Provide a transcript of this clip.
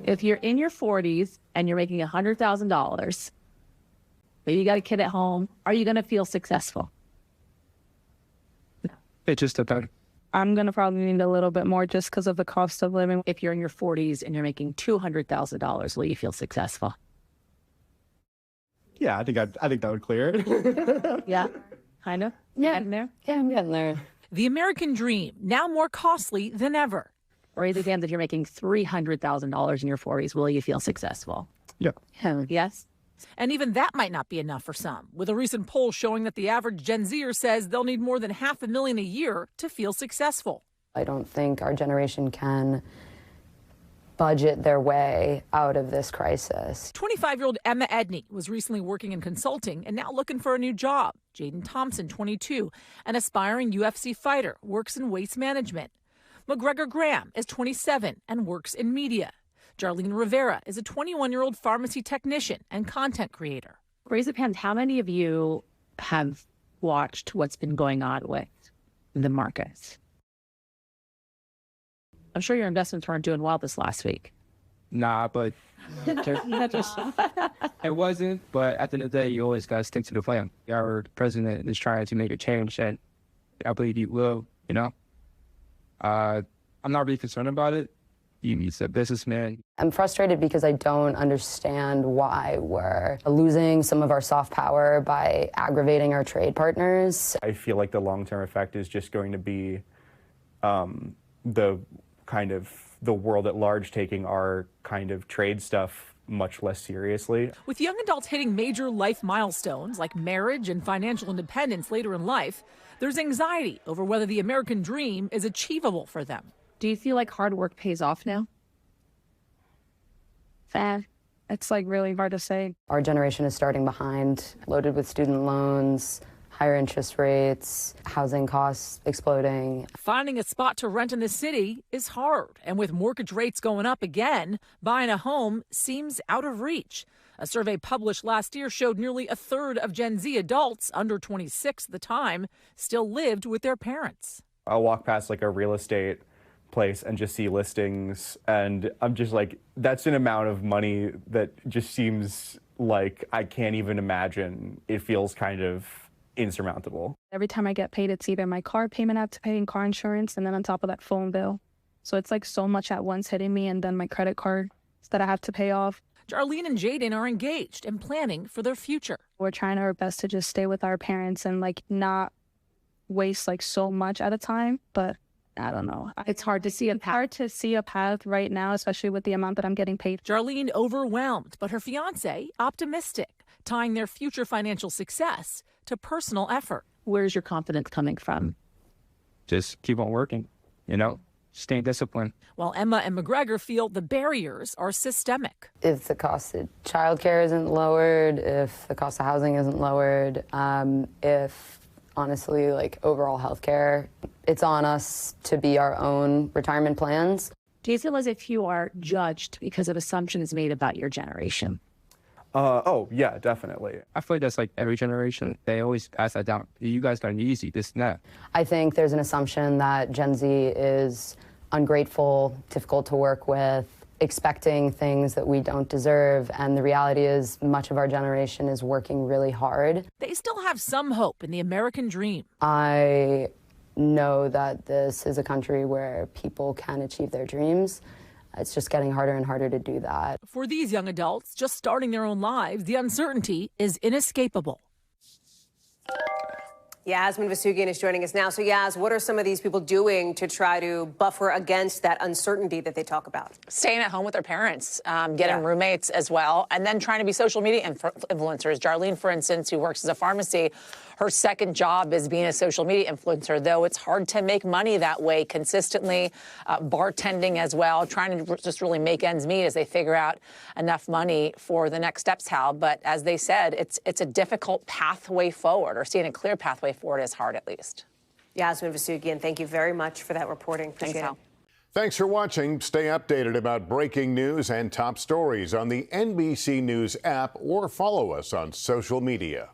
If you're in your 40s and you're making $100,000, maybe you got a kid at home, are you going to feel successful? It just depends. I'm going to probably need a little bit more just because of the cost of living. If you're in your 40s and you're making $200,000, will you feel successful? Yeah, I think that would clear it. Yeah, kind of. Yeah. Getting there. Yeah, I'm getting there. The American dream, now more costly than ever. Raise your hand if you're making $300,000 in your 40s, will you feel successful? Yeah. Yes? And even that might not be enough for some, with a recent poll showing that the average Gen Zer says they'll need more than $500,000 a year to feel successful. I don't think our generation can budget their way out of this crisis. 25-year-old Emma Edney was recently working in consulting and now looking for a new job. Jaden Thompson, 22, an aspiring UFC fighter, works in waste management. McGregor Graham is 27 and works in media. Jarlene Rivera is a 21-year-old pharmacy technician and content creator. Raise your hand, how many of you have watched what's been going on with the markets? I'm sure your investments weren't doing well this last week. Nah, but it wasn't. But at the end of the day, you always got to stick to the plan. Our president is trying to make a change, and I believe he will, I'm not really concerned about it. He's a businessman. I'm frustrated because I don't understand why we're losing some of our soft power by aggravating our trade partners. I feel like the long-term effect is just going to be the world at large taking our kind of trade stuff much less seriously. With young adults hitting major life milestones like marriage and financial independence later in life, there's anxiety over whether the American dream is achievable for them. Do you feel like hard work pays off now? It's really hard to say. Our generation is starting behind, loaded with student loans, higher interest rates, housing costs exploding. Finding a spot to rent in the city is hard. And with mortgage rates going up again, buying a home seems out of reach. A survey published last year showed nearly a third of Gen Z adults, under 26 at the time, still lived with their parents. I'll walk past a real estate place and just see listings, and I'm just that's an amount of money that just seems like I can't even imagine. It feels kind of insurmountable. Every time I get paid, it's either my car payment I have to pay and car insurance, and then on top of that, phone bill. So it's so much at once hitting me, and then my credit card that I have to pay off. Jarlene and Jaden are engaged and planning for their future. We're trying our best to just stay with our parents and not waste so much at a time, but I don't know. It's hard to see a path. It's hard to see a path right now, especially with the amount that I'm getting paid. Jarlene overwhelmed, but her fiance optimistic, tying their future financial success to personal effort. Where's your confidence coming from? Just keep on working, staying disciplined. While Emma and McGregor feel the barriers are systemic. If the cost of childcare isn't lowered, if the cost of housing isn't lowered, if honestly, overall healthcare, it's on us to be our own retirement plans. Do you feel as if you are judged because of assumptions made about your generation? Oh, yeah, definitely. I feel like that's every generation. They always pass that down. You guys got it easy, this and that. I think there's an assumption that Gen Z is ungrateful, difficult to work with, expecting things that we don't deserve. And the reality is much of our generation is working really hard. They still have some hope in the American dream. I know that this is a country where people can achieve their dreams. It's just getting harder and harder to do that. For these young adults just starting their own lives, the uncertainty is inescapable. Yasmin Vasugian is joining us now. So, Yas, what are some of these people doing to try to buffer against that uncertainty that they talk about? Staying at home with their parents, getting roommates as well, and then trying to be social media influencers. Jarlene, for instance, who works as a pharmacy, her second job is being a social media influencer, though it's hard to make money that way consistently, bartending as well, trying to just really make ends meet as they figure out enough money for the next steps, Hal. But as they said, it's a difficult pathway forward, or seeing a clear pathway forward is hard at least. Yasmin Vasugian, thank you very much for that reporting. Thanks, Hal. Thanks for watching. Stay updated about breaking news and top stories on the NBC News app or follow us on social media.